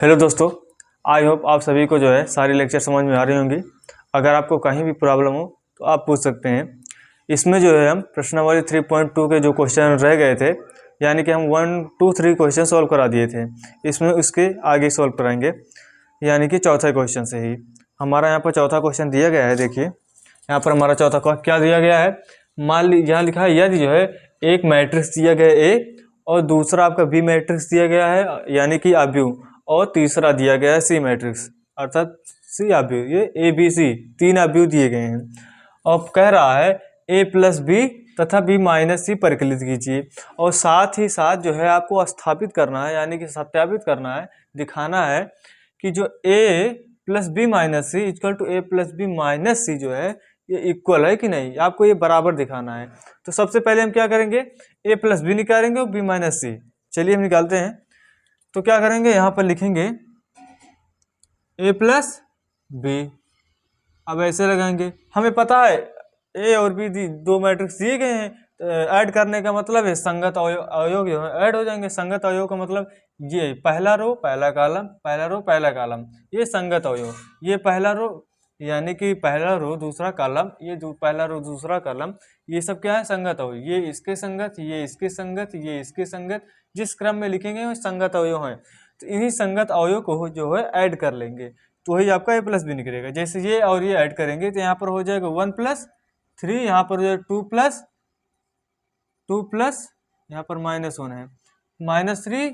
Hello दोस्तों, I hope आप सभी को जो है सारी लेक्चर समझ में आ रही होंगी। अगर आपको कहीं भी प्रॉब्लम हो तो आप पूछ सकते हैं। इसमें जो है हम प्रश्नावली 3.2 के जो क्वेश्चन रह गए थे, यानी कि हम 1 2 3 क्वेश्चन सॉल्व करा दिए थे, इसमें उसके आगे सॉल्व कराएंगे, यानी कि चौथा क्वेश्चन से ही। हमारा यहाँ पर चौथा क्वेश्चन दिया गया है। देखिए यहाँ पर हमारा चौथा क्वेश्चन क्या दिया गया है। मान लीजिए यहाँ लिखा है यदि जो है एक मैट्रिक्स दिया गया है ए और दूसरा आपका बी मैट्रिक्स दिया गया है, यानी कि अव्यूह, और तीसरा दिया गया है सी मैट्रिक्स अर्थात सी अव्यूह। ये ए बी सी तीन अव्यूह दिए गए हैं और कह रहा है ए प्लस बी तथा बी माइनस सी परिकलित कीजिए, और साथ ही साथ जो है आपको स्थापित करना है, यानी कि सत्यापित करना है, दिखाना है कि जो A plus B minus C equal to A plus B minus C जो है ये इक्वल है कि नहीं, आपको ये बराबर दिखाना है। तो सबसे पहले हम क्या करेंगे, ए प्लस बी निकालेंगे और बी माइनस सी। चलिए हम निकालते हैं। तो क्या करेंगे, यहाँ पर लिखेंगे ए प्लस बी। अब ऐसे लगाएंगे, हमें पता है ए और बी दो मैट्रिक्स दिए गए हैं, तो ऐड करने का मतलब है संगत अवयव जो है ऐड हो जाएंगे। संगत अवयव का मतलब ये पहला रो पहला कॉलम, पहला रो पहला कॉलम, ये संगत अवयव। ये पहला रो यानी कि पहला रो दूसरा कॉलम, ये पहला रो दूसरा कॉलम, ये सब क्या है, संगत अवयव। ये इसके संगत, ये इसके संगत, ये इसके संगत, जिस क्रम में लिखेंगे वो संगत अवयव हैं। तो इन्हीं संगत अवयव को जो है ऐड कर लेंगे, तो वही आपका ए प्लस बी निकलेगा। जैसे ये और ये ऐड करेंगे तो यहाँ पर हो जाएगा 1 प्लस 3, यहाँ पर हो जाएगा 2 प्लस यहाँ पर -1 है, -3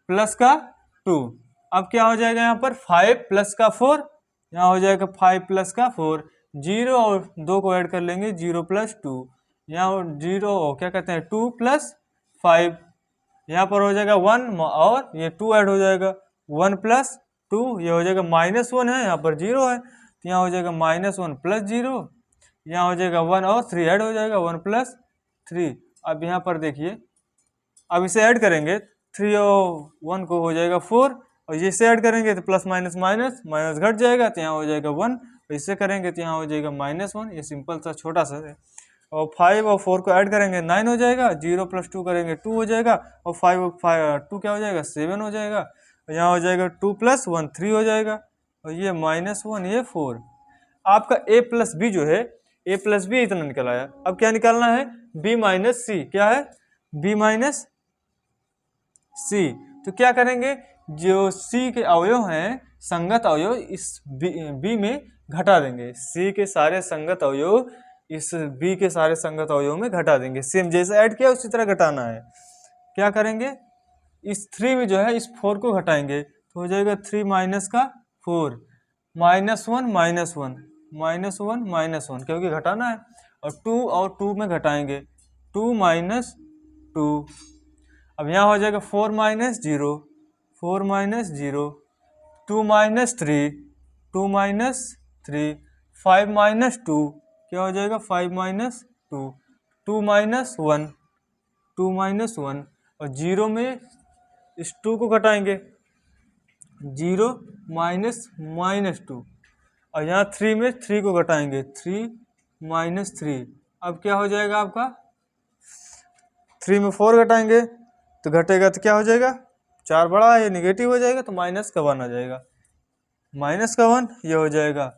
प्लस का 2। अब क्या हो जाएगा यहाँ पर 5 प्लस का 4, यहाँ हो जाएगा 5 प्लस का 4। 0 और 2 को ऐड कर लेंगे, 0 प्लस 2, यहाँ 0 क्या कहते हैं 2 प्लस 5, यहाँ पर हो जाएगा 1 और ये 2 ऐड हो जाएगा, 1 प्लस 2, ये हो जाएगा -1 है, यहाँ पर 0 है, तो यहाँ हो जाएगा -1 प्लस 0, यहाँ हो जाएगा 1 और 3 ऐड हो जाएगा, 1 प्लस 3। अब यहाँ पर देखिए, अब इसे ऐड करेंगे 3 और 1 को हो जाएगा 4, और इसे ऐड करेंगे तो प्लस माइनस माइनस माइनस घट जाएगा, तो यहाँ हो जाएगा 1, और इससे करेंगे तो यहाँ हो जाएगा -1। ये सिंपल सा छोटा सा है। और 5 और 4 को ऐड करेंगे 9 हो जाएगा, 0 प्लस 2 करेंगे 2 हो जाएगा, और 2 क्या हो जाएगा 7 हो जाएगा, और यहाँ हो जाएगा 2 प्लस 1 3 हो जाएगा, और ये -1 ये 4। आपका ए प्लस बी जो है, ए प्लस बी इतना निकल आया। अब क्या निकालना है, बी माइनस सी। क्या है, बी माइनस सी। तो क्या करेंगे, जो सी के अवयव हैं संगत अवयव इस बी में घटा देंगे। सी के सारे संगत अवयव इस बी के सारे संगत अवयव में घटा देंगे। सेम जैसे ऐड किया उसी तरह घटाना है। क्या करेंगे, इस 3 में जो है इस 4 को घटाएंगे, तो हो जाएगा 3 माइनस का 4, -1 क्योंकि घटाना है, और 2 और 2 में घटाएंगे, 2 माइनस 2। अब यहाँ हो जाएगा 4 minus 0, 4 minus 0, 2 minus 3, 2 minus 3, 5 minus 2, क्या हो जाएगा 5 माइनस 2, 2 माइनस 1, 2 माइनस 1, और 0 में इस 2 को घटाएंगे, 0 माइनस 2, और यहाँ 3 में 3 को घटाएंगे, 3 माइनस 3। अब क्या हो जाएगा आपका, 3 में 4 घटाएंगे तो घटेगा तो क्या हो जाएगा, 4 बड़ा है, ये निगेटिव हो जाएगा, तो माइनस का 1 आ जाएगा, माइनस का 1 ये हो जाएगा,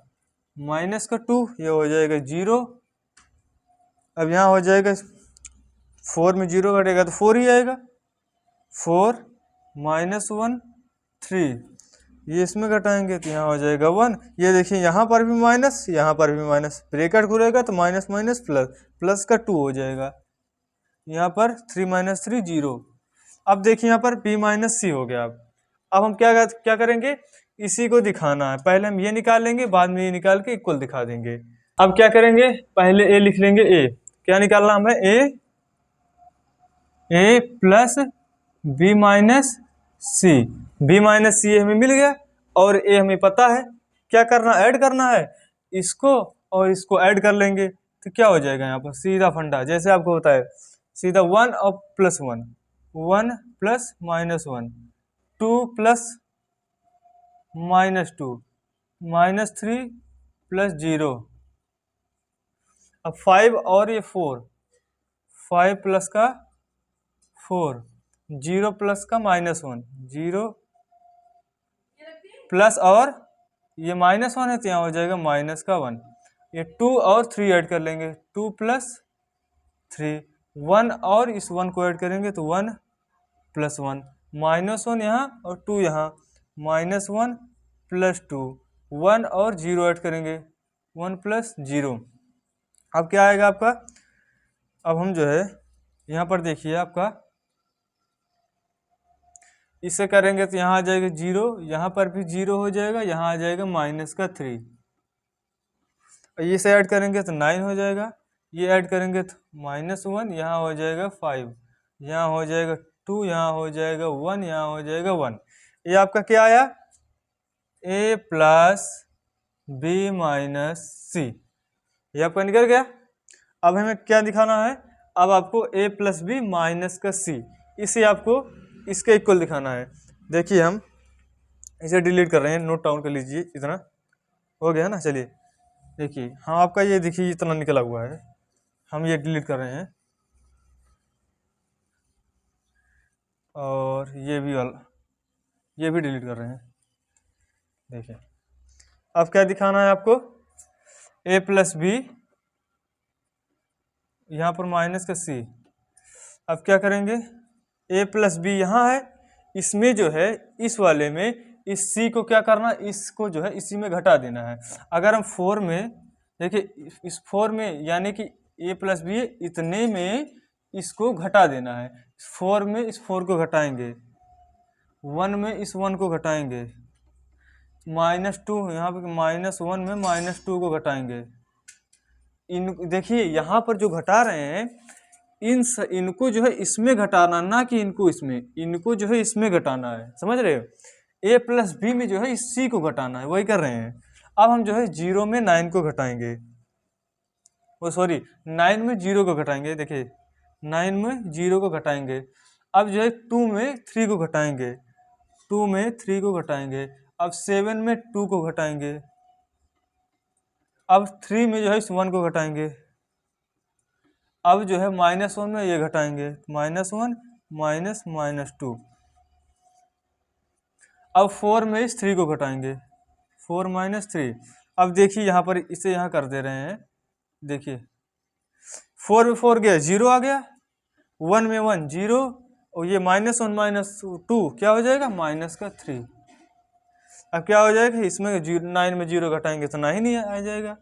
माइनस का 2 ये हो जाएगा 0। अब यहाँ हो जाएगा 4 में 0 घटेगा तो 4 ही आएगा, 4 -1 3, ये इसमें घटाएंगे तो यहाँ हो जाएगा 1। ये देखिए यहाँ पर भी माइनस, यहाँ पर भी माइनस, ब्रैकेट खुलेगा तो माइनस माइनस प्लस, प्लस का 2 हो जाएगा, यहाँ पर 3 माइनस 3 0। अब देखिए यहाँ पर b माइनस सी हो गया। अब हम क्या करेंगे, इसी को दिखाना है। पहले हम ये निकाल लेंगे, बाद में ये निकाल के इक्वल दिखा देंगे। अब क्या करेंगे, पहले a लिख लेंगे। a क्या निकालना हमें, a plus b minus C. b minus C हमें मिल गया, और a हमें पता है। क्या करना, ऐड करना है, इसको और इसको ऐड कर लेंगे तो क्या हो जाएगा, यहाँ पर सीधा फंडा जैसे आपको होता है, सीधा 1 और प्लस 1, 1 प्लस -1, 2 प्लस -2, -3 प्लस 0। अब 5 और ये 4, 5 प्लस का 4, 0 प्लस का -1, 0 प्लस और ये -1 है तो यहाँ हो जाएगा -1। ये 2 और 3 ऐड कर लेंगे, 2 + 3, 1 और इस 1 को ऐड करेंगे तो 1 + 1, -1 यहाँ और 2 यहाँ, -1 + 2, 1 और 0 ऐड करेंगे, 1 + 0। अब क्या आएगा आपका, अब हम जो है यहाँ पर देखिए आपका इससे करेंगे तो यहाँ आ जाएगा 0, यहाँ पर भी 0 हो जाएगा, यहाँ आ जाएगा -3। इसे ऐड करेंगे तो 9 हो जाएगा, ये ऐड करेंगे तो -1, यहाँ हो जाएगा 5, यहाँ हो जाएगा 2, यहाँ हो जाएगा 1, यहाँ हो जाएगा 1। ये आपका क्या आया, a + b - c, ये आपका निकल गया। अब हमें क्या दिखाना है, अब आपको a + b - c, इसे आपको इसके इक्वल दिखाना है। देखिए हम इसे डिलीट कर रहे हैं, नोट डाउन कर लीजिए, इतना हो गया ना। चलिए देखिए, हाँ आपका ये देखिए इतना निकला हुआ है, हम ये डिलीट कर रहे हैं और ये भी डिलीट कर रहे हैं। देखिए अब क्या दिखाना है आपको, a + b यहाँ पर -c। अब क्या करेंगे, a + b यहाँ है, इसमें जो है इस वाले में इस c को क्या करना, इसको जो है इसी में घटा देना है। अगर हम 4 में देखिए, इस 4 में यानी कि a + b इतने में इसको घटा देना है, 4 में इस 4 को घटाएंगे, 1 में इस 1 को घटाएंगे, -2 यहाँ पे -1 में -2 को घटाएंगे। इन देखिए यहाँ पर जो घटा रहे हैं इनको जो है इसमें घटाना, ना कि इनको इसमें, इनको जो है इसमें घटाना है, समझ रहे हो। a + b में जो है इस c को घटाना है, वही कर रहे हैं। अब हम जो है 0 में 9 को घटाएंगे, वो सॉरी 9 में 0 को घटाएंगे। देखिए 9 में 0 को घटाएंगे। अब जो है 2 में 3 को घटाएंगे, 2 में 3 को घटाएंगे। अब 7 में 2 को घटाएंगे। अब 3 में जो है इस 1 को घटाएंगे। अब जो है -1 में ये घटाएंगे, -1 -2। अब 4 में इस 3 को घटाएंगे, 4 - 3। अब देखिए यहाँ पर इसे यहाँ कर दे रहे हैं। देखिए 4 में 4 गया, 0 आ गया, 1 में 1 0, और ये -1 - 2 क्या हो जाएगा, -3। अब क्या हो जाएगा, इसमें 9 में 0 घटाएंगे तो 9 ही आ जाएगा,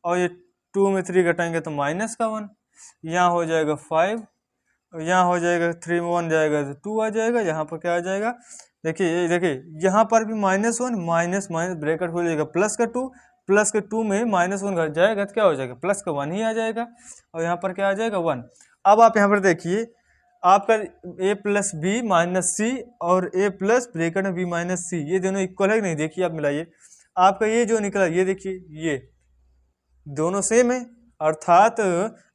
और ये 2 में 3 घटाएंगे तो -1, यहाँ हो जाएगा 5, और यहाँ हो जाएगा 3 में 1 जाएगा तो 2 आ जाएगा। यहाँ पर क्या आ जाएगा, देखिए ये देखिए यहाँ पर भी -1 माइनस ब्रैकेट हो जाएगा प्लस के 2 में -1 घट जाएगा तो क्या हो जाएगा, प्लस का 1 ही आ जाएगा, और यहाँ पर क्या आ जाएगा 1। अब आप यहाँ पर देखिए आपका a + b - c और a + ब्रैकेट में b - c, ये दोनों इक्वल है कि नहीं। देखिए आप मिलाइए, आपका ये जो निकला, ये देखिए ये दोनों सेम है, अर्थात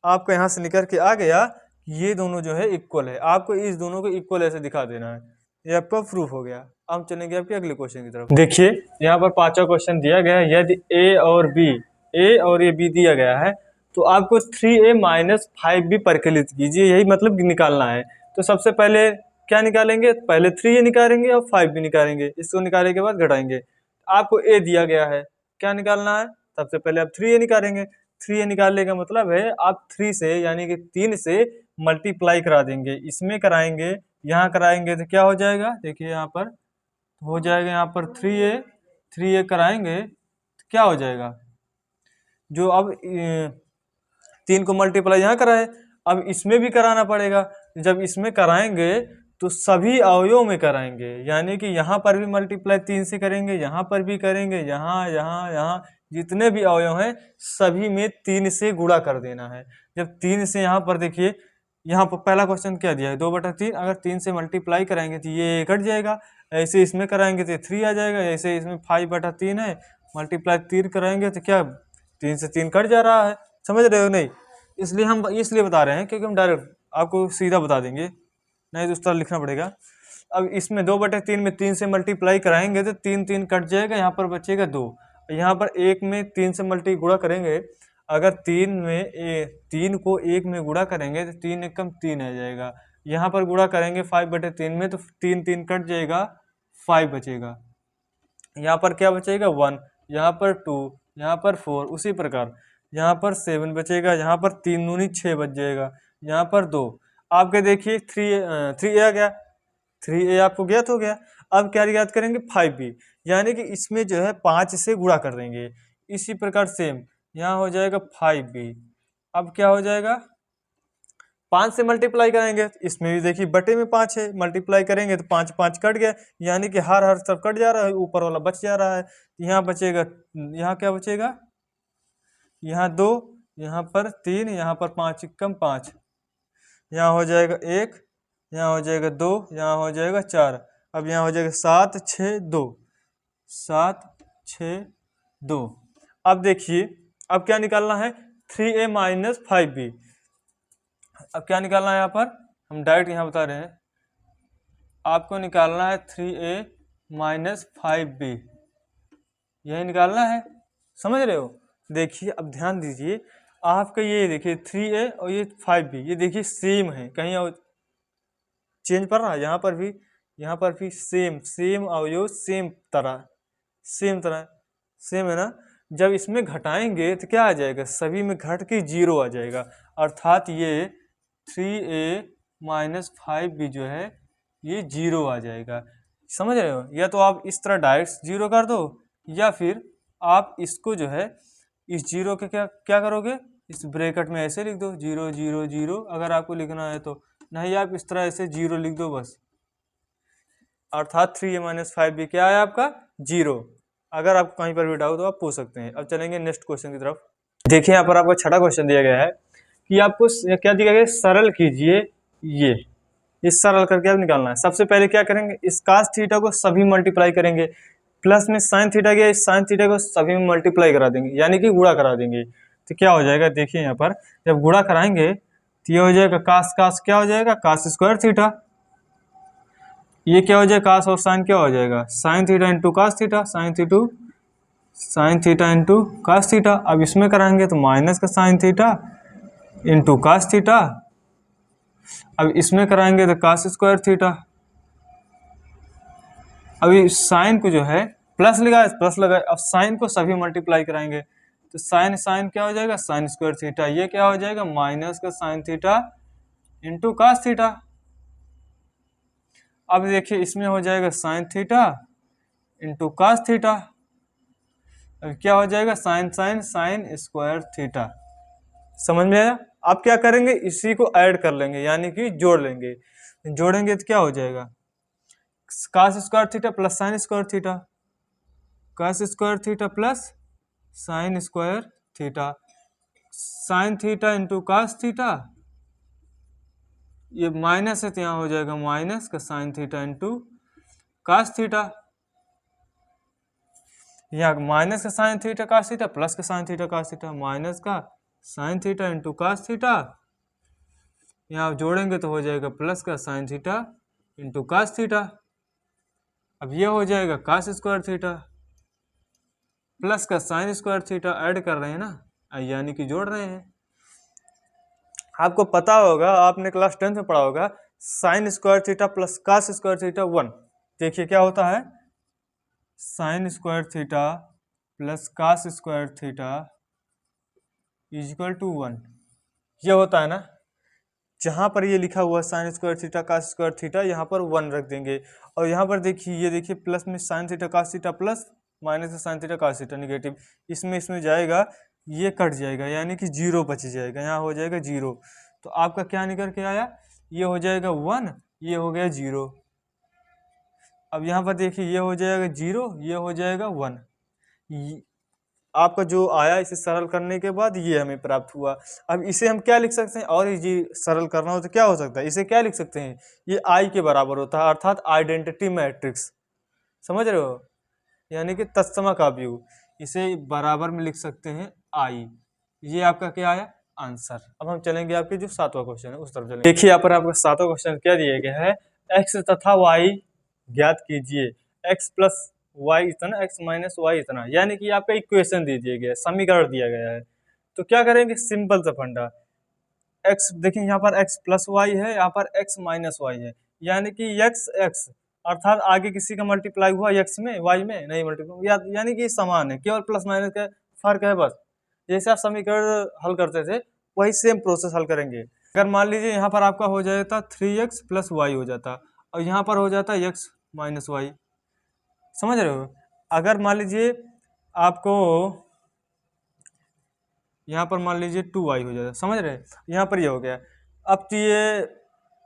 आपका यहाँ से निकल के आ गया ये दोनों जो है इक्वल है। आपको इस दोनों को इक्वल ऐसे दिखा देना है, ये आपका प्रूफ हो गया। अब चलेंगे आपके अगले क्वेश्चन की तरफ। देखिए यहाँ पर 5वां क्वेश्चन दिया गया है, यदि a और ये b दिया गया है तो आपको 3a - 5b परिकलित कीजिए, यही मतलब निकालना है। तो सबसे पहले क्या निकालेंगे, पहले 3a निकालेंगे और 5b निकालेंगे, इसको निकालने के बाद घटाएंगे। आपको a दिया गया है, क्या निकालना है, सबसे पहले आप 3a निकालेंगे। 3a निकालने का मतलब है आप 3 से यानी कि 3 से मल्टीप्लाई करा देंगे, इसमें कराएंगे, यहाँ कराएंगे तो क्या हो जाएगा, देखिए यहाँ पर हो जाएगा, यहाँ पर 3a कराएंगे तो क्या हो जाएगा, जो अब 3 को मल्टीप्लाई यहाँ कराए, अब इसमें भी कराना पड़ेगा। जब इसमें कराएंगे तो सभी अवयवों में कराएंगे, यानी कि यहाँ पर भी मल्टीप्लाई 3 से करेंगे, यहाँ पर भी करेंगे, यहाँ जितने भी अवयव हैं सभी में 3 से गुणा कर देना है। जब 3 से यहाँ पर देखिए, यहाँ पर पहला क्वेश्चन क्या दिया है, 2/3, अगर 3 से मल्टीप्लाई कराएंगे तो ये कट जाएगा, ऐसे इसमें कराएंगे तो 3 आ जाएगा, ऐसे इसमें 5/3 है, मल्टीप्लाई 3 कराएंगे तो क्या 3 से 3 कट जा रहा है, समझ रहे हो नहीं। इसलिए हम इसलिए बता रहे हैं क्योंकि हम डायरेक्ट आपको सीधा बता देंगे, नहीं तो उस तरह लिखना पड़ेगा। अब इसमें 2/3 में 3 से मल्टीप्लाई कराएंगे तो 3 कट जाएगा, यहाँ पर बचेगा 2, यहाँ पर 1 में 3 से गुणा करेंगे, अगर 3 को 1 में गुणा करेंगे तो 3 एकम 3 आ जाएगा, यहाँ पर गुणा करेंगे 5/3 में तो 3 कट जाएगा, 5 बचेगा। यहाँ पर क्या बचेगा 1, यहाँ पर 2, यहाँ पर 4, उसी प्रकार यहाँ पर 7 बचेगा, यहाँ पर 3 दूनी 6 बच जाएगा, यहाँ पर 2। आपके देखिए 3a आ गया, 3a आपको ज्ञात हो गया। अब क्या ज्ञात करेंगे 5b, यानी कि इसमें जो है 5 से गुणा कर देंगे। इसी प्रकार सेम यहाँ हो जाएगा 5b। अब क्या हो जाएगा 5 से मल्टीप्लाई करेंगे, इसमें भी देखिए बटे में 5 है, मल्टीप्लाई करेंगे तो 5 5 कट गया, यानी कि हर सब कट जा रहा है, ऊपर वाला बच जा रहा है। यहाँ बचेगा, यहाँ क्या बचेगा, यहाँ 2, यहाँ पर 3, यहाँ पर 5 कम 5, यहाँ हो जाएगा 1, यहाँ हो जाएगा 2, यहाँ हो जाएगा 4। अब यहाँ हो जाएगा 7 6 2, 7 6 2। अब देखिए अब क्या निकालना है 3a माइनस 5b। अब क्या निकालना है यहाँ पर, हम डायरेक्ट यहाँ बता रहे हैं, आपको निकालना है 3a माइनस 5b, यही निकालना है, समझ रहे हो। देखिए अब ध्यान दीजिए, आपका ये देखिए 3a और ये 5b, ये देखिए सेम है, कहीं और चेंज पड़ रहा है, यहाँ पर भी सेम सेम अवयव सेम तरह सेम है ना। जब इसमें घटाएंगे तो क्या आ जाएगा, सभी में घट के 0 आ जाएगा, अर्थात ये 3a माइनस 5b जो है ये 0 आ जाएगा, समझ रहे हो। या तो आप इस तरह डायरेक्ट 0 कर दो, या फिर आप इसको जो है इस 0 के क्या करोगे, इस ब्रैकेट में ऐसे लिख दो 0 0 0, अगर आपको लिखना है तो, नहीं आप इस तरह ऐसे 0 लिख दो बस, अर्थात 3a माइनस 5b क्या है आपका 0। अगर आपको कहीं पर भी डाउट हो आप पूछ सकते हैं। अब चलेंगे नेक्स्ट क्वेश्चन की तरफ। देखिए यहाँ पर आपको छठा क्वेश्चन दिया गया है कि आपको क्या दिया गया है, सरल कीजिए ये, इस सरल करके आप निकालना है। सबसे पहले क्या करेंगे, इस कास थीटा को सभी मल्टीप्लाई करेंगे, प्लस में साइन थीटा गया, इस साइन थीटा को सभी में मल्टीप्लाई करा देंगे, यानी कि गुणा करा देंगे। तो क्या हो जाएगा, देखिए यहाँ पर जब गुणा कराएंगे तो ये हो जाएगा कास कास क्या हो जाएगा, कास स्क्वायर थीटा। ये क्या हो जाएगा, कास और साइन क्या हो जाएगा, sine theta into cos theta, sine theta into cos theta. अब इसमें कराएंगे तो माइनस का sine theta into cos theta. अब इसमें कराएंगे तो कास स्क्वायर थीटा। अभी साइन को जो है प्लस लगा, अब साइन को सभी मल्टीप्लाई कराएंगे तो साइन साइन क्या हो जाएगा, साइन स्क्वायर थीटा। ये क्या हो जाएगा, माइनस का sine theta into cos theta. अब देखिए इसमें हो जाएगा sine theta into cos theta. अब क्या हो जाएगा, sine sine sine square theta. समझ में आया। आप क्या करेंगे, इसी को ऐड कर लेंगे, यानी कि जोड़ लेंगे। जोड़ेंगे तो क्या हो जाएगा, cos square theta plus sine square theta, cos square theta plus sine square theta, sine theta into cos theta. ये माइनस है तो यहाँ हो जाएगा माइनस का sine theta into cos theta. यहाँ माइनस का sine theta cos theta plus का sine theta cos theta, minus का sine theta into cos theta. यहाँ जोड़ेंगे तो हो जाएगा प्लस का sine theta into cos theta. अब ये हो जाएगा कास स्क्वायर थीटा प्लस का साइन स्क्वायर थीटा, ऐड कर रहे हैं ना, यानी कि जोड़ रहे हैं। आपको पता होगा, आपने क्लास 10 में पढ़ा होगा, sine square theta plus cos square theta 1। देखिए क्या होता है, sine square theta plus cos square theta is equal to 1। ये होता है ना, जहां पर ये लिखा हुआ sine square theta cos square theta, यहाँ पर 1 रख देंगे। और यहाँ पर देखिए, ये देखिए प्लस में sine theta cos theta plus minus का sine theta cos theta negative, इसमें जाएगा, ये कट जाएगा, यानी कि 0 बच जाएगा, यहाँ हो जाएगा 0। तो आपका क्या निकल के आया, ये हो जाएगा 1, ये हो गया 0। अब यहाँ पर देखिए ये हो जाएगा 0, ये हो जाएगा 1। आपका जो आया इसे सरल करने के बाद ये हमें प्राप्त हुआ। अब इसे हम क्या लिख सकते हैं, और ये सरल करना हो तो क्या हो सकता है, इसे क्या लिख सकते हैं, ये आई के बराबर होता है, अर्थात आइडेंटिटी मैट्रिक्स। समझ रहे हो, यानी कि तत्समकाव्यू, इसे बराबर में लिख सकते हैं आई। ये आपका क्या आया आंसर। अब हम चलेंगे आपके जो 7वां क्वेश्चन है उस तरफ चलेंगे। देखिए यहाँ पर आपका 7वां क्वेश्चन क्या दिया गया है, एक्स तथा वाई ज्ञात कीजिए, एक्स प्लस वाई इतना, एक्स माइनस वाई इतना, यानी कि आपका इक्वेशन दे दिया गया है, समीकरण दिया गया है। तो क्या करेंगे, सिंपल सा फंडा, एक्स देखिए यहाँ पर एक्स प्लस वाई है, यहाँ पर एक्स माइनस वाई है, यानी कि एक्स एक्स अर्थात आगे किसी का मल्टीप्लाई हुआ x में y में नहीं मल्टीप्लाई, यानी कि समान है, केवल प्लस माइनस का फर्क है बस। जैसे आप समीकरण हल करते थे वही सेम प्रोसेस हल करेंगे। अगर मान लीजिए यहाँ पर आपका हो जाता 3x प्लस वाई हो जाता और यहाँ पर हो जाता x माइनस वाई, समझ रहे हो। अगर मान लीजिए आपको यहाँ पर मान लीजिए 2y हो जाता, समझ रहे, यहाँ पर ये हो गया। अब तो ये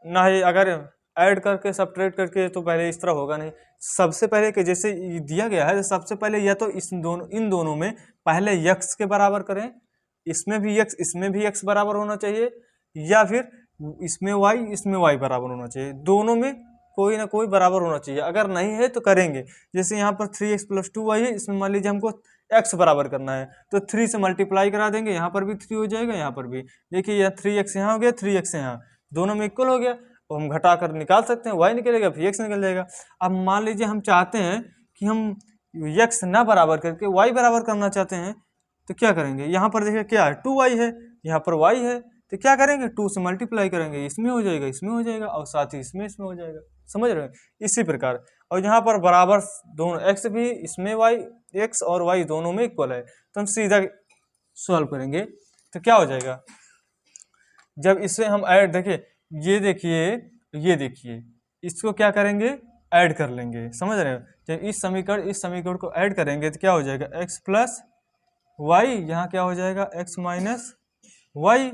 ना ही अगर ऐड करके सब्ट्रैक्ट करके तो पहले इस तरह होगा नहीं, सबसे पहले कि जैसे दिया गया है सबसे पहले या तो इन दोनों में पहले x के बराबर करें, इसमें भी x इसमें भी x बराबर होना चाहिए, या फिर इसमें y इसमें y बराबर होना चाहिए, दोनों में कोई ना कोई बराबर होना चाहिए। अगर नहीं है तो करेंगे, जैसे यहाँ पर 3x प्लस 2y है, इसमें मान लीजिए हमको x बराबर करना है तो 3 से मल्टीप्लाई करा देंगे, यहाँ पर भी 3 हो जाएगा, यहाँ पर भी देखिए यह 3x यहाँ हो गया, 3x यहाँ, दोनों में इक्वल हो गया, तो हम घटा कर निकाल सकते हैं, y निकलेगा फिर x निकल जाएगा। अब मान लीजिए हम चाहते हैं कि हम x ना बराबर करके y बराबर करना चाहते हैं, तो क्या करेंगे, यहाँ पर देखिए क्या है 2y है, यहाँ पर y है, तो क्या करेंगे 2 से मल्टीप्लाई करेंगे, इसमें हो जाएगा इसमें हो जाएगा और साथ ही इसमें हो जाएगा, समझ रहे हैं। इसी प्रकार और यहाँ पर बराबर दोनों x भी इसमें y, x और y दोनों में इक्वल है, तो हम सीधा सॉल्व करेंगे तो क्या हो जाएगा। जब इसे हम ऐड देखिए ये देखिए इसको क्या करेंगे ऐड कर लेंगे, समझ रहे हो। जब इस समीकरण को ऐड करेंगे तो क्या हो जाएगा x प्लस वाई, यहाँ क्या हो जाएगा x माइनस वाई,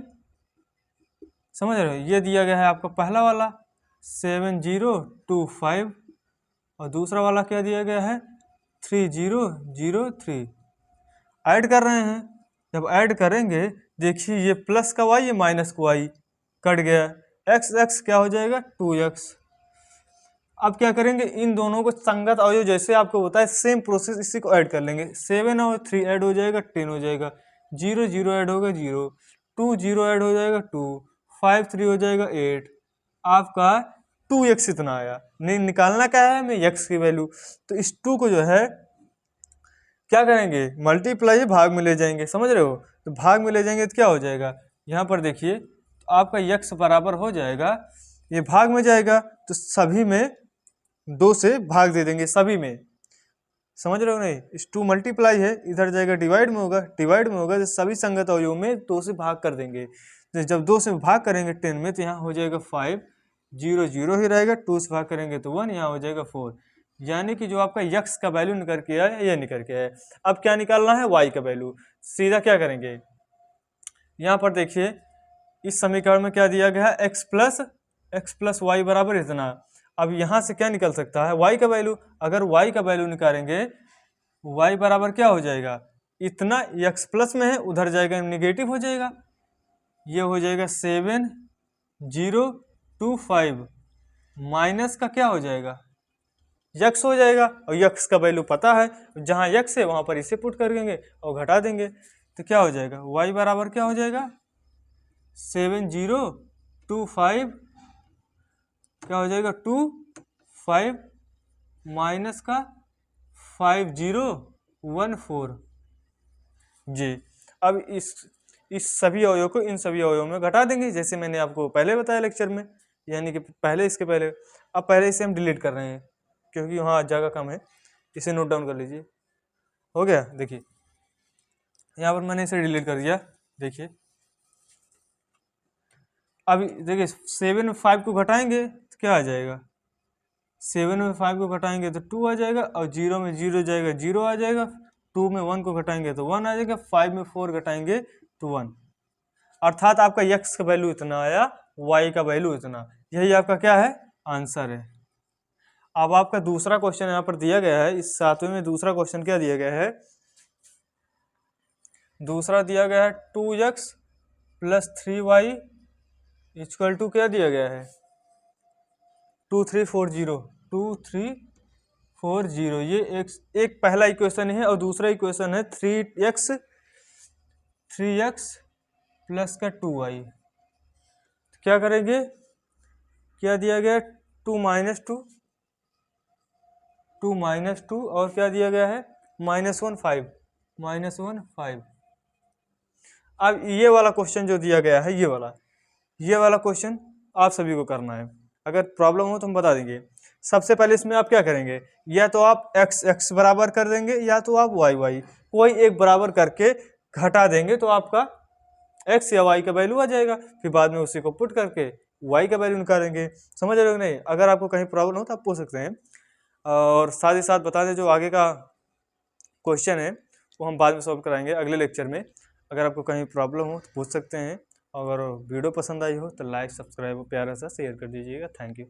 समझ रहे हो। ये दिया गया है आपका पहला वाला 7025 और दूसरा वाला क्या दिया गया है 3003। ऐड कर रहे हैं, जब ऐड करेंगे देखिए ये प्लस का y ये माइनस का y कट गया, x क्या हो जाएगा 2x। अब क्या करेंगे इन दोनों को संगत अवयव जैसे आपको बताया सेम प्रोसेस इसी को ऐड कर लेंगे, 7 और 3 ऐड हो जाएगा 10 हो जाएगा, 0 0 ऐड होगा 0, 2 0 ऐड हो जाएगा 2, 5 3 हो जाएगा 8, आपका 2x इतना आया। नहीं निकालना क्या है हमें x की वैल्यू, तो इस 2 को जो है क्या करेंगे मल्टीप्लाई भाग में ले जाएंगे, समझ रहे हो। तो भाग में ले जाएंगे तो क्या हो जाएगा, यहाँ पर देखिए तो आपका x बराबर हो जाएगा, ये भाग में जाएगा तो सभी में 2 से भाग दे देंगे, सभी में, समझ रहे हो नहीं। इस 2 मल्टीप्लाई है इधर जाएगा डिवाइड में होगा तो सभी संगत अवयवों में 2 से भाग कर देंगे। तो जब 2 से भाग करेंगे 10 में तो यहाँ हो जाएगा 5, 0 0 ही रहेगा, 2 से भाग करेंगे तो 1, यहाँ हो जाएगा 4, यानी कि जो आपका x का वैल्यू निकल के आया ये निकल के आया। अब क्या निकालना है y का वैल्यू, सीधा क्या करेंगे यहाँ पर देखिए इस समीकरण में क्या दिया गया है x प्लस वाई बराबर इतना। अब यहाँ से क्या निकल सकता है y का वैल्यू, अगर y का वैल्यू निकालेंगे y बराबर क्या हो जाएगा इतना, x प्लस में है उधर जाएगा निगेटिव हो जाएगा, ये हो जाएगा 7025 माइनस का क्या हो जाएगा x हो जाएगा, और x का वैल्यू पता है जहाँ x है वहाँ पर इसे पुट कर देंगे और घटा देंगे तो क्या हो जाएगा y बराबर क्या हो जाएगा 7025 क्या हो जाएगा 25 माइनस का 5014 जी। अब इस सभी अवयव को इन सभी अवयवों में घटा देंगे जैसे मैंने आपको पहले बताया लेक्चर में, यानी कि पहले इसके पहले। अब पहले इसे हम डिलीट कर रहे हैं क्योंकि वहाँ जगह कम है, इसे नोट डाउन कर लीजिए। हो गया, देखिए यहाँ पर मैंने इसे डिलीट कर दिया। देखिए अब देखिए 7 में 5 को घटाएंगे तो क्या आ जाएगा, 7 में 5 को घटाएंगे तो 2 आ जाएगा, और 0 में 0 जाएगा 0 आ जाएगा, 2 में 1 को घटाएंगे तो 1 आ जाएगा, 5 में 4 घटाएंगे तो 1, अर्थात आपका x का वैल्यू इतना आया, y का वैल्यू इतना। यही आपका क्या है आंसर है। अब आपका दूसरा क्वेश्चन यहाँ पर दिया गया है, इस 7वें में दूसरा क्वेश्चन क्या दिया गया है, दूसरा दिया गया है 2x plus 3y equal to क्या दिया गया है 2340। ये एक पहला इक्वेशन है और दूसरा इक्वेशन है 3x प्लस का 2y। क्या करेंगे, क्या दिया गया 2 माइनस 2 और क्या दिया गया है -1 5। अब ये वाला क्वेश्चन जो दिया गया है ये वाला क्वेश्चन आप सभी को करना है, अगर प्रॉब्लम हो तो हम बता देंगे। सबसे पहले इसमें आप क्या करेंगे, या तो आप x बराबर कर देंगे या तो आप y कोई एक बराबर करके घटा देंगे तो आपका x या y का वैल्यू आ जाएगा। फिर बाद में उसी को पुट करके y का वैल्यू निकालेंगे। समझ रहे हो नहीं? अगर आपको कहीं प्रॉब्लम हो तो आप पूछ सकते हैं। और साथ ही साथ बता दें जो आगे का क्वेश्चन है वो हम बाद में सॉल्व कराएंगे अगले लेक्चर में। अगर आपको कहीं प्रॉब्लम हो तो पूछ सकते हैं। अगर वीडियो पसंद आई हो तो लाइक सब्सक्राइब प्यारा सा शेयर कर दीजिएगा। Thank you.